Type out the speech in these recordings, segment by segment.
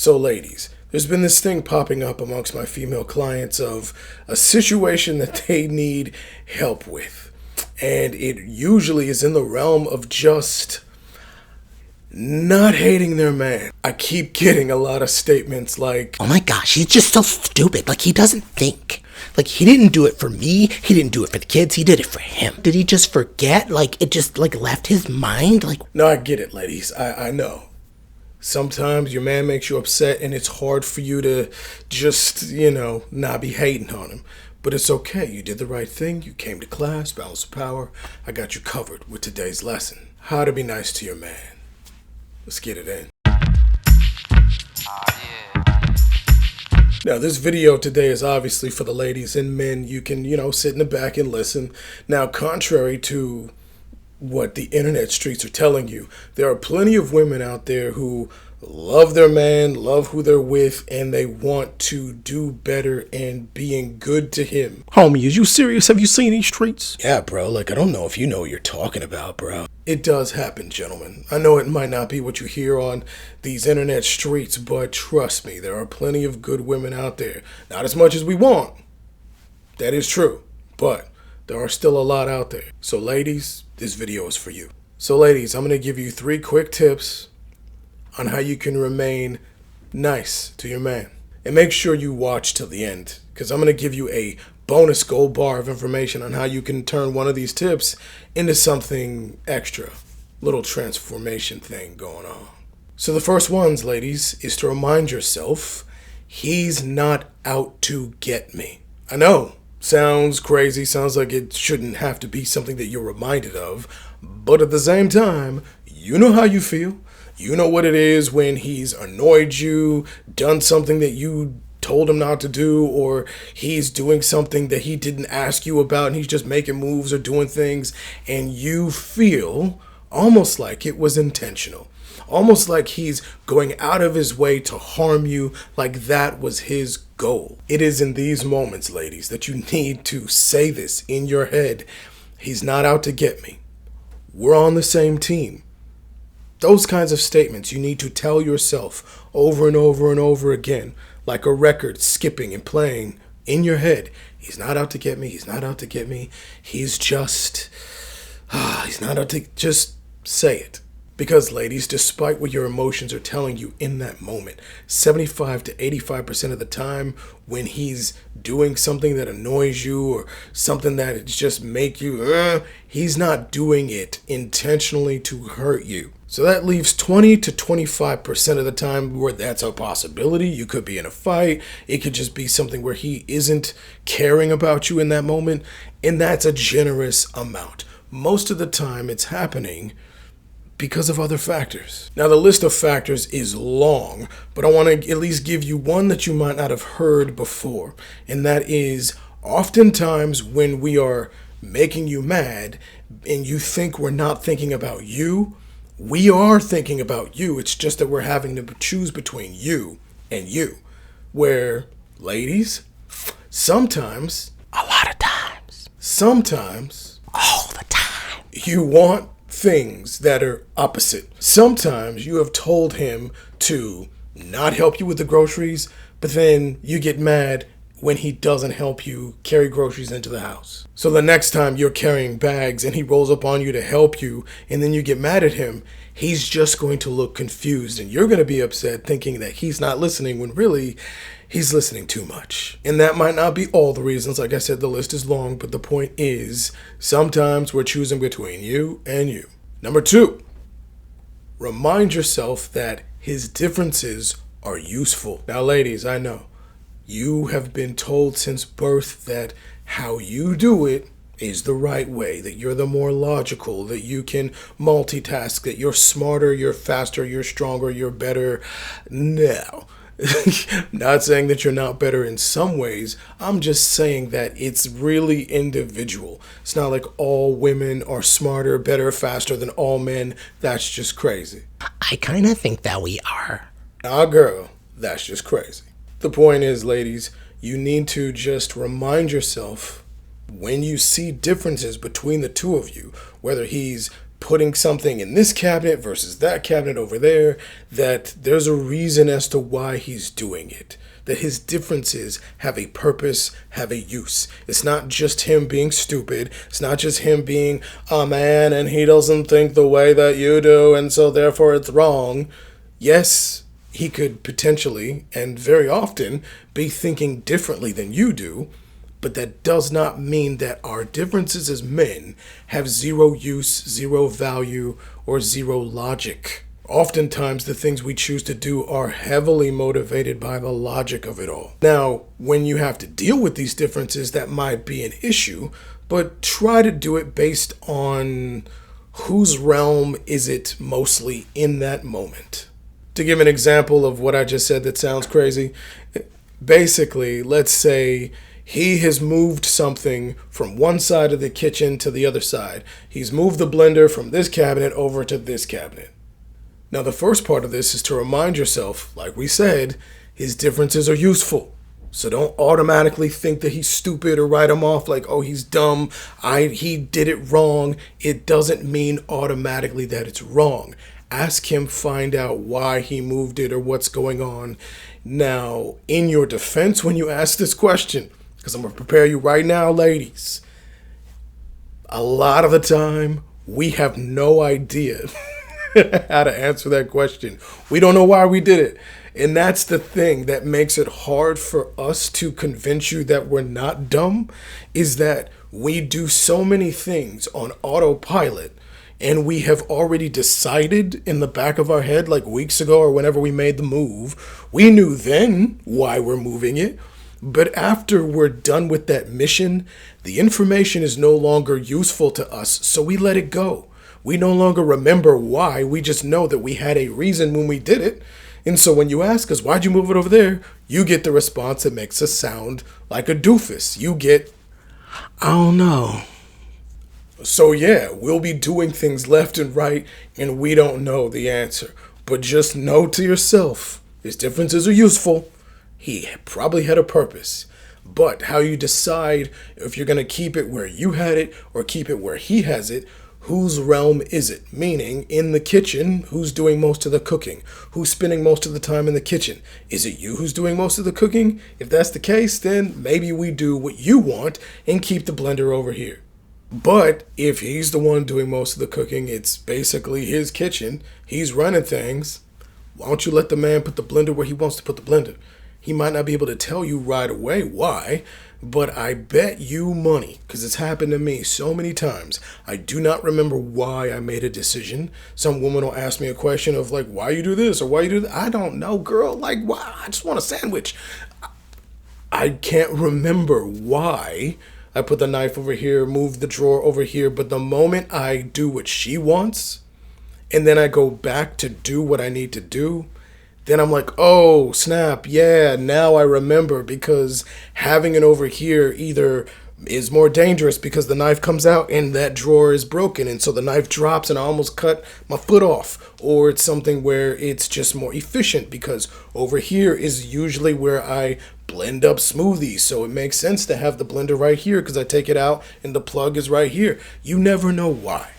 So ladies, there's been this thing popping up amongst my female clients of a situation that they need help with. And it usually is in the realm of just not hating their man. I keep getting a lot of statements like, "Oh my gosh, he's just so stupid. Like, he doesn't think. Like, he didn't do it for me. He didn't do it for the kids. He did it for him. Did he just forget? Like, it just, left his mind? Like..." No, I get it, ladies. I know. Sometimes your man makes you upset and it's hard for you to just, not be hating on him. But it's okay. You did the right thing. You came to class, balance of power. I got you covered with today's lesson. How to be nice to your man. Let's get it in. Now, this video today is obviously for the ladies and men. You can, sit in the back and listen. Now, contrary to what the internet streets are telling you, there are plenty of women out there who love their man, love who they're with, and they want to do better and being good to him. Homie, is you serious? Have you seen these streets? Yeah, bro. I don't know if you know what you're talking about, bro. It does happen, gentlemen. I know it might not be what you hear on these internet streets, but trust me, there are plenty of good women out there. Not as much as we want. That is true. But there are still a lot out there. So ladies, this video is for you. So ladies, I'm going to give you 3 quick tips on how you can remain nice to your man. And make sure you watch till the end, because I'm going to give you a bonus gold bar of information on how you can turn one of these tips into something extra. Little transformation thing going on. So the first ones, ladies, is to remind yourself, he's not out to get me. I know, sounds crazy, sounds like it shouldn't have to be something that you're reminded of, but at the same time, you know how you feel. You know what it is when he's annoyed you, done something that you told him not to do, or he's doing something that he didn't ask you about and he's just making moves or doing things, and you feel almost like it was intentional. Almost like he's going out of his way to harm you, like that was his goal. It is in these moments, ladies, that you need to say this in your head. He's not out to get me. We're on the same team. Those kinds of statements you need to tell yourself over and over and over again, like a record skipping and playing in your head. He's not out to get me. He's not out to get me. He's not out to... Just say it. Because, ladies, despite what your emotions are telling you in that moment, 75 to 85% of the time when he's doing something that annoys you or something that just make you, he's not doing it intentionally to hurt you. So that leaves 20 to 25% of the time where that's a possibility. You could be in a fight. It could just be something where he isn't caring about you in that moment. And that's a generous amount. Most of the time it's happening because of other factors. Now, the list of factors is long, but I want to at least give you one that you might not have heard before. And that is, oftentimes when we are making you mad and you think we're not thinking about you, we are thinking about you. It's just that we're having to choose between you and you. Where, ladies, sometimes, A lot of times. sometimes, All the time. you want things that are opposite. Sometimes you have told him to not help you with the groceries, but then you get mad when he doesn't help you carry groceries into the house. So the next time you're carrying bags and he rolls up on you to help you and then you get mad at him, he's just going to look confused and you're going to be upset thinking that he's not listening when really he's listening too much. And that might not be all the reasons. Like I said, the list is long, but the point is sometimes we're choosing between you and you. Number 2, remind yourself that his differences are useful. Now, ladies, I know you have been told since birth that how you do it is the right way, that you're the more logical, that you can multitask, that you're smarter, you're faster, you're stronger, you're better. No. Not saying that you're not better in some ways. I'm just saying that it's really individual. It's not like all women are smarter, better, faster than all men. That's just crazy. I kind of think that we are. Nah, girl, that's just crazy. The point is, ladies, you need to just remind yourself when you see differences between the two of you, whether he's putting something in this cabinet versus that cabinet over there, that there's a reason as to why he's doing it. That his differences have a purpose, have a use. It's not just him being stupid. It's not just him being a man and he doesn't think the way that you do and so therefore it's wrong. Yes, he could potentially and very often be thinking differently than you do, but that does not mean that our differences as men have zero use, zero value, or zero logic. Oftentimes, the things we choose to do are heavily motivated by the logic of it all. Now, when you have to deal with these differences, that might be an issue, but try to do it based on whose realm is it mostly in that moment. To give an example of what I just said that sounds crazy, basically, let's say he has moved something from one side of the kitchen to the other side. He's moved the blender from this cabinet over to this cabinet. Now, the first part of this is to remind yourself, like we said, his differences are useful. So don't automatically think that he's stupid or write him off like, oh, he's dumb. He did it wrong. It doesn't mean automatically that it's wrong. Ask him, find out why he moved it or what's going on. Now, in your defense, when you ask this question, because I'm going to prepare you right now, ladies, a lot of the time, we have no idea how to answer that question. We don't know why we did it. And that's the thing that makes it hard for us to convince you that we're not dumb, is that we do so many things on autopilot and we have already decided in the back of our head, like weeks ago or whenever we made the move, we knew then why we're moving it. But after we're done with that mission, the information is no longer useful to us, so we let it go. We no longer remember why, we just know that we had a reason when we did it. And so when you ask us, why'd you move it over there? You get the response that makes us sound like a doofus. You get, I don't know. So yeah, we'll be doing things left and right, and we don't know the answer. But just know to yourself, his differences are useful. He probably had a purpose. But how you decide if you're going to keep it where you had it or keep it where he has it, whose realm is it? Meaning, in the kitchen, who's doing most of the cooking? Who's spending most of the time in the kitchen? Is it you who's doing most of the cooking? If that's the case, then maybe we do what you want and keep the blender over here. But if he's the one doing most of the cooking, it's basically his kitchen, he's running things, why don't you let the man put the blender where he wants to put the blender? He might not be able to tell you right away why, but I bet you money, because it's happened to me so many times. I do not remember why I made a decision. Some woman will ask me a question of like, why you do this or why you do that? I don't know, girl. Like, why? I just want a sandwich. I can't remember why I put the knife over here, moved the drawer over here. But the moment I do what she wants, and then I go back to do what I need to do, then I'm like, oh, snap, yeah, now I remember, because having it over here either is more dangerous because the knife comes out and that drawer is broken, and so the knife drops and I almost cut my foot off, or it's something where it's just more efficient because over here is usually where I blend up smoothies, so it makes sense to have the blender right here because I take it out and the plug is right here. You never know why.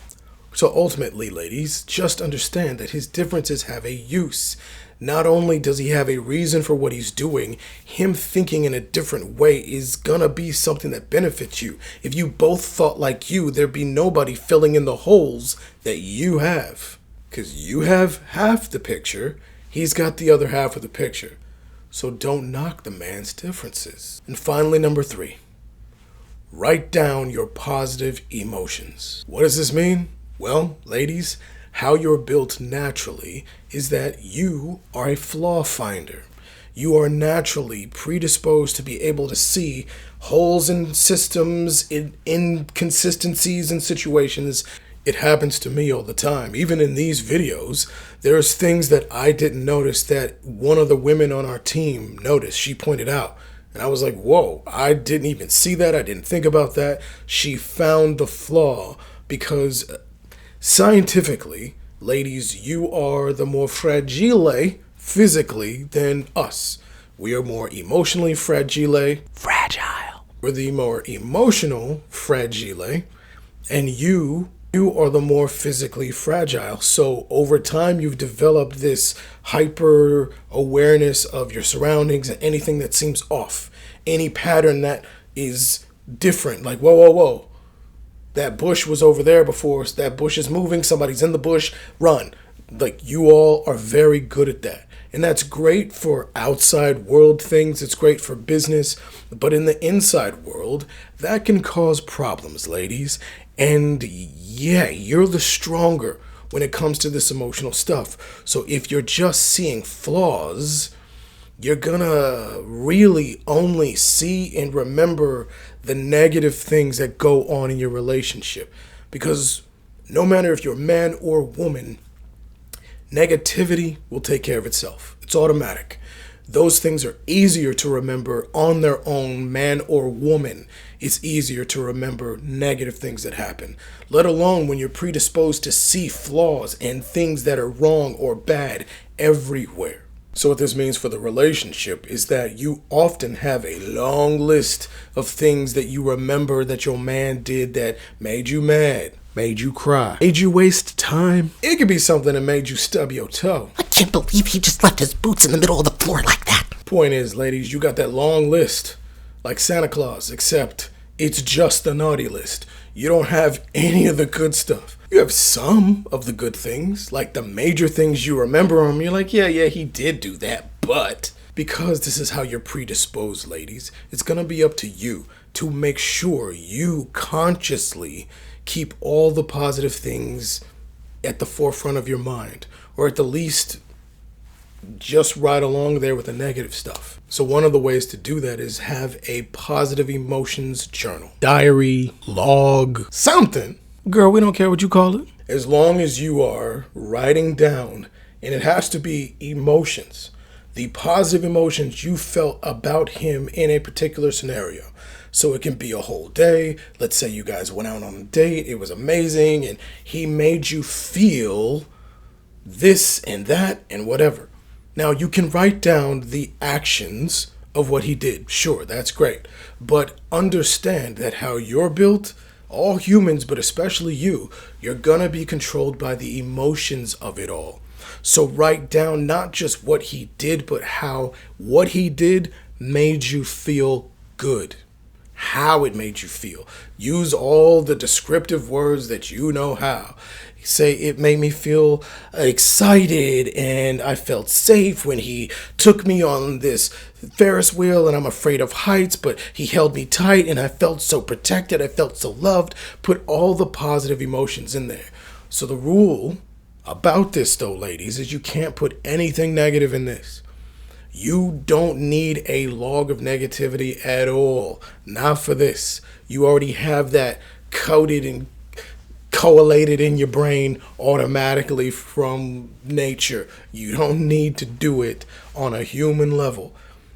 So ultimately, ladies, just understand that his differences have a use. Not only does he have a reason for what he's doing, him thinking in a different way is gonna be something that benefits you. If you both thought like you, there'd be nobody filling in the holes that you have. Because you have half the picture, he's got the other half of the picture. So don't knock the man's differences. And finally, number 3, write down your positive emotions. What does this mean? Well, ladies, how you're built naturally is that you are a flaw finder. You are naturally predisposed to be able to see holes in systems, in inconsistencies in situations. It happens to me all the time. Even in these videos, there's things that I didn't notice that one of the women on our team noticed. She pointed out. And I was like, whoa, I didn't even see that. I didn't think about that. She found the flaw because scientifically, ladies, you are the more fragile physically than us. We are more emotionally fragile. Fragile. We're the more emotional fragile. And you You are the more physically fragile. So over time, you've developed this hyper awareness of your surroundings and anything that seems off, any pattern that is different. Like, whoa, whoa, whoa. That bush was over there before. That bush is moving. Somebody's in the bush. Run. Like, you all are very good at that. And that's great for outside world things. It's great for business. But in the inside world, that can cause problems, ladies. And yeah, you're the stronger when it comes to this emotional stuff. So if you're just seeing flaws, you're gonna really only see and remember the negative things that go on in your relationship. Because no matter if you're man or woman, negativity will take care of itself. It's automatic. Those things are easier to remember on their own, man or woman. It's easier to remember negative things that happen, let alone when you're predisposed to see flaws and things that are wrong or bad everywhere. So what this means for the relationship is that you often have a long list of things that you remember that your man did that made you mad, made you cry, made you waste time. It could be something that made you stub your toe. I can't believe he just left his boots in the middle of the floor like that. Point is, ladies, you got that long list, like Santa Claus, except it's just the naughty list. You don't have any of the good stuff. You have some of the good things, like the major things you remember him. You're like, yeah, he did do that, but because this is how you're predisposed, ladies, it's gonna be up to you to make sure you consciously keep all the positive things at the forefront of your mind, or at the least just ride along there with the negative stuff. So one of the ways to do that is have a positive emotions journal, diary, log, something. Girl, we don't care what you call it. As long as you are writing down, and it has to be emotions, the positive emotions you felt about him in a particular scenario. So it can be a whole day. Let's say you guys went out on a date. It was amazing. And he made you feel this and that and whatever. Now, you can write down the actions of what he did. Sure, that's great. But understand that how you're built, all humans, but especially you're going to be controlled by the emotions of it all. So write down not just what he did, but how what he did made you feel good. How it made you feel. Use all the descriptive words that you know how. Say, it made me feel excited and I felt safe when he took me on this Ferris wheel, and I'm afraid of heights, but he held me tight and I felt so protected. I felt so loved. Put all the positive emotions in there. So the rule about this, though, ladies, is you can't put anything negative in this. You don't need a log of negativity at all. Not for this. You already have that coded and collated in your brain automatically from nature. You don't need to do it on a human level.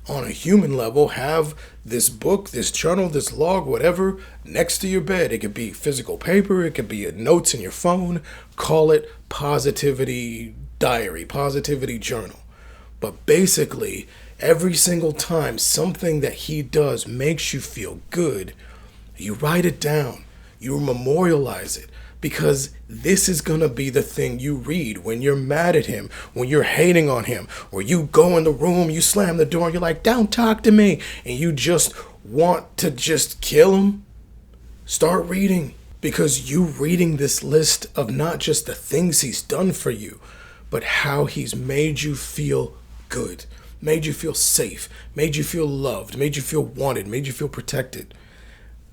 On a human level, have this book, this journal, this log, whatever, next to your bed. It could be physical paper. It could be notes in your phone. Call it positivity diary, positivity journal. But basically, every single time something that he does makes you feel good, you write it down. You memorialize it. Because this is going to be the thing you read when you're mad at him, when you're hating on him, or you go in the room, you slam the door, and you're like, don't talk to me, and you just want to just kill him. Start reading. Because you reading this list of not just the things he's done for you, but how he's made you feel good, made you feel safe, made you feel loved, made you feel wanted, made you feel protected.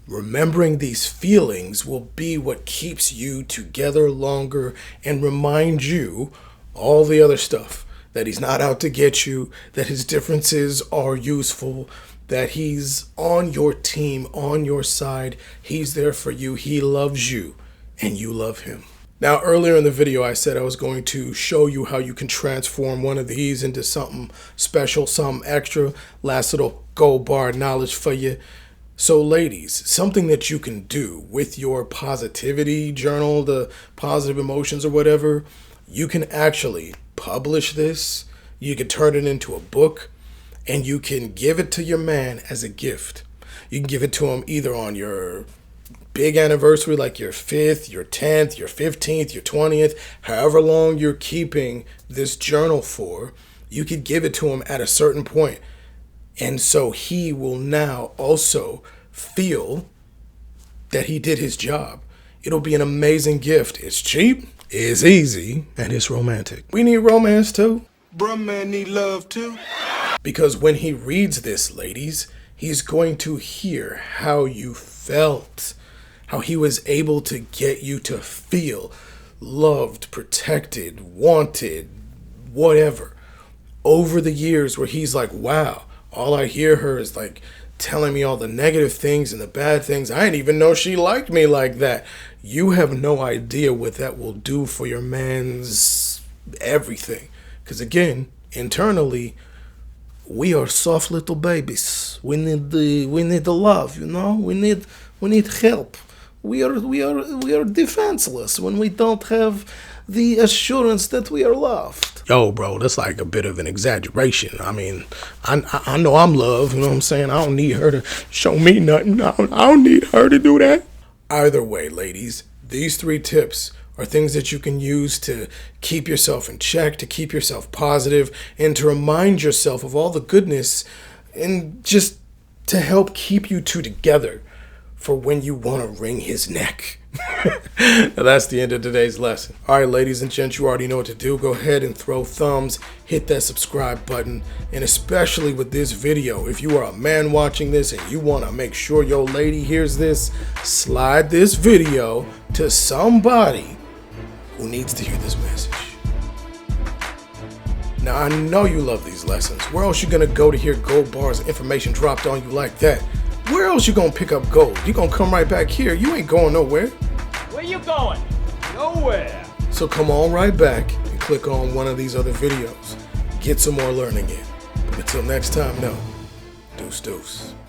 Remembering these feelings will be what keeps you together longer and remind you all the other stuff, that he's not out to get you, that his differences are useful, that he's on your team, on your side, he's there for you, he loves you, and you love him. Now, earlier in the video, I said I was going to show you how you can transform one of these into something special, something extra, last little gold bar knowledge for you. So ladies, something that you can do with your positivity journal, the positive emotions or whatever, you can actually publish this, you can turn it into a book, and you can give it to your man as a gift. You can give it to him either on your big anniversary like your 5th, your 10th, your 15th, your 20th, however long you're keeping this journal for, you could give it to him at a certain point. And so he will now also feel that he did his job. It'll be an amazing gift. It's cheap, it's easy, and it's romantic. We need romance too. Bruh man need love too. Because when he reads this, ladies, he's going to hear how you felt, how he was able to get you to feel loved, protected, wanted, whatever. Over the years where he's like, wow, all I hear her is like telling me all the negative things and the bad things. I didn't even know she liked me like that. You have no idea what that will do for your man's everything. Because again, internally, we are soft little babies. We need the love, you know. We need help. We are defenseless when we don't have the assurance that we are loved. Yo, bro, that's like a bit of an exaggeration. I mean, I know I'm loved, you know what I'm saying? I don't need her to show me nothing. I don't need her to do that. Either way, ladies, these 3 tips are things that you can use to keep yourself in check, to keep yourself positive, and to remind yourself of all the goodness, and just to help keep you two together for when you want to wring his neck. Now that's the end of today's lesson. All right, ladies and gents, you already know what to do. Go ahead and throw thumbs, hit that subscribe button, and especially with this video, if you are a man watching this and you want to make sure your lady hears this, slide this video to somebody who needs to hear this message. Now, I know you love these lessons. Where else you gonna go to hear gold bars and information dropped on you like that? Where else you gonna pick up gold? You gonna come right back here. You ain't going nowhere. Where you going? Nowhere. So come on right back and click on one of these other videos. Get some more learning in. But until next time, no. Deuce, deuce.